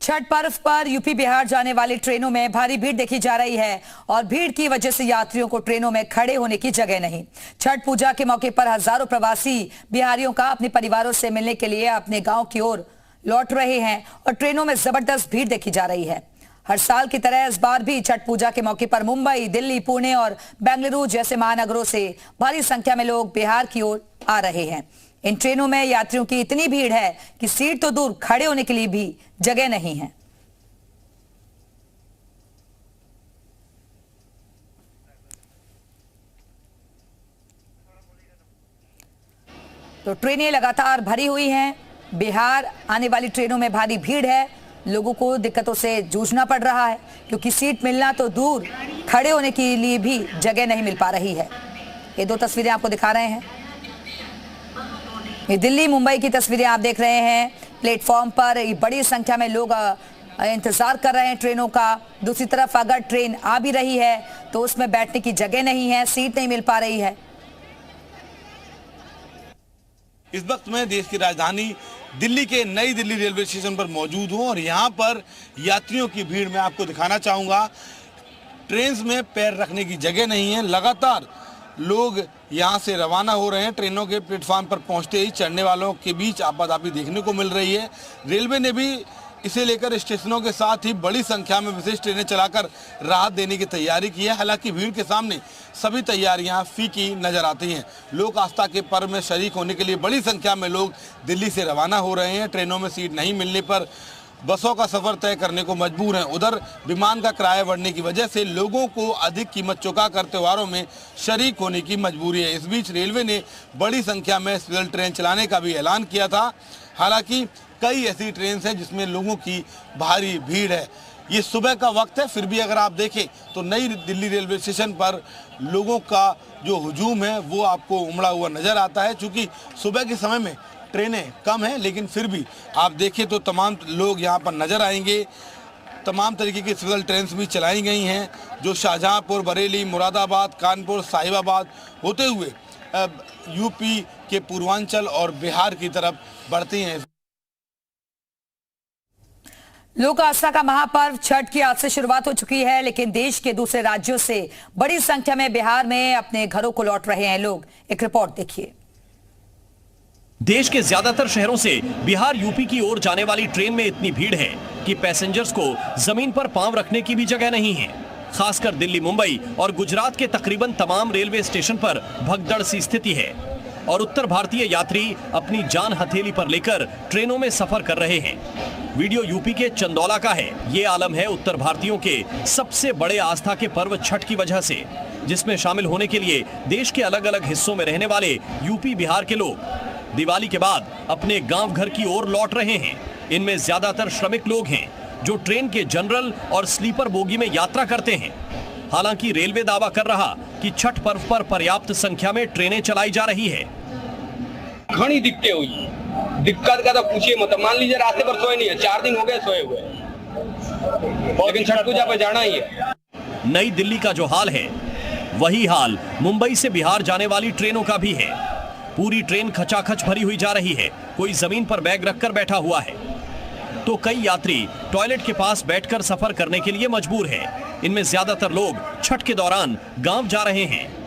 छठ पर्व पर यूपी बिहार जाने वाली ट्रेनों में भारी भीड़ देखी जा रही है और भीड़ की वजह से यात्रियों को ट्रेनों में खड़े होने की जगह नहीं। छठ पूजा के मौके पर हजारों प्रवासी बिहारियों का अपने परिवारों से मिलने के लिए अपने गांव की ओर लौट रहे हैं और ट्रेनों में जबरदस्त भीड़ देखी जा रही है। हर साल की तरह इस बार भी छठ पूजा के मौके पर मुंबई, दिल्ली, पुणे और बेंगलुरु जैसे महानगरों से भारी संख्या में लोग बिहार की ओर आ रहे हैं। इन ट्रेनों में यात्रियों की इतनी भीड़ है कि सीट तो दूर, खड़े होने के लिए भी जगह नहीं है। तो ट्रेनें लगातार भरी हुई हैं। बिहार आने वाली ट्रेनों में भारी भीड़ है। लोगों को दिक्कतों से जूझना पड़ रहा है क्योंकि सीट मिलना तो दूर, खड़े होने के लिए भी जगह नहीं मिल पा रही है। ये दो तस्वीरें आपको दिखा रहे हैं। ये दिल्ली मुंबई की तस्वीरें आप देख रहे हैं। प्लेटफॉर्म पर बड़ी संख्या में लोग इंतजार कर रहे हैं ट्रेनों का। दूसरी तरफ अगर ट्रेन आ भी रही है तो उसमें बैठने की जगह नहीं है, सीट नहीं मिल पा रही है। इस वक्त मैं देश की राजधानी दिल्ली के नई दिल्ली रेलवे स्टेशन पर मौजूद हूं और यहां पर यात्रियों की भीड़ मैं आपको दिखाना चाहूंगा। ट्रेन में पैर रखने की जगह नहीं है। लगातार लोग यहां से रवाना हो रहे हैं। ट्रेनों के प्लेटफॉर्म पर पहुंचते ही चढ़ने वालों के बीच आपाधापी देखने को मिल रही है। रेलवे ने भी इसे लेकर स्टेशनों के साथ ही बड़ी संख्या में विशेष ट्रेनें चलाकर राहत देने की तैयारी की है। हालांकि भीड़ के सामने सभी तैयारियां फीकी नजर आती हैं। लोक आस्था के पर्व में शरीक होने के लिए बड़ी संख्या में लोग दिल्ली से रवाना हो रहे हैं। ट्रेनों में सीट नहीं मिलने पर बसों का सफर तय करने को मजबूर हैं। उधर विमान का किराया बढ़ने की वजह से लोगों को अधिक कीमत चुकाकर त्योहारों में शरीक होने की मजबूरी है। इस बीच रेलवे ने बड़ी संख्या में स्पेशल ट्रेन चलाने का भी ऐलान किया था। हालांकि कई ऐसी ट्रेन हैं जिसमें लोगों की भारी भीड़ है। ये सुबह का वक्त है, फिर भी अगर आप देखें तो नई दिल्ली रेलवे स्टेशन पर लोगों का जो हुजूम है वो आपको उमड़ा हुआ नजर आता है। चूँकि सुबह के समय में ट्रेनें कम हैं, लेकिन फिर भी आप देखें तो तमाम लोग यहाँ पर नजर आएंगे। तमाम तरीके की स्पेशल ट्रेन भी चलाई गई हैं जो शाहजहांपुर, बरेली, मुरादाबाद, कानपुर, साहिबाबाद होते हुए यूपी के पूर्वांचल और बिहार की तरफ बढ़ती हैं। लोक आस्था का महापर्व छठ की आज से शुरुआत हो चुकी है, लेकिन देश के दूसरे राज्यों से बड़ी संख्या में बिहार में अपने घरों को लौट रहे हैं लोग। एक रिपोर्ट देखिए। देश के ज्यादातर शहरों से बिहार यूपी की ओर जाने वाली ट्रेन में इतनी भीड़ है कि पैसेंजर्स को जमीन पर पांव रखने की भी जगह नहीं है। खासकर दिल्ली, मुंबई और गुजरात के तकरीबन तमाम रेलवे स्टेशन पर भगदड़ सी स्थिति है और उत्तर भारतीय यात्री अपनी जान हथेली पर लेकर ट्रेनों में सफर कर रहे हैं। वीडियो यूपी के चंदौला का है। ये आलम है उत्तर भारतीयों के सबसे बड़े आस्था के पर्व छठ की वजह से, जिसमें शामिल होने के लिए देश के अलग अलग हिस्सों में रहने वाले यूपी बिहार के लोग दिवाली के बाद अपने गांव घर की ओर लौट रहे हैं। इनमें ज्यादातर श्रमिक लोग हैं जो ट्रेन के जनरल और स्लीपर बोगी में यात्रा करते हैं। हालांकि रेलवे दावा कर रहा कि छठ पर्व पर पर्याप्त संख्या में ट्रेनें चलाई जा रही है। घनी दिक्कतें हुई, दिक्कत का तो पूछिए मत। मान लीजिए रास्ते पर सोए नहीं है, 4 दिन हो गए सोए हुए, लेकिन छठ पूजा पे जाना ही है। नई दिल्ली का जो हाल है वही हाल मुंबई से बिहार जाने वाली ट्रेनों का भी है। पूरी ट्रेन खचाखच भरी हुई जा रही है। कोई जमीन पर बैग रखकर बैठा हुआ है तो कई यात्री टॉयलेट के पास बैठकर सफर करने के लिए मजबूर है। इनमें ज्यादातर लोग छठ के दौरान गांव जा रहे हैं।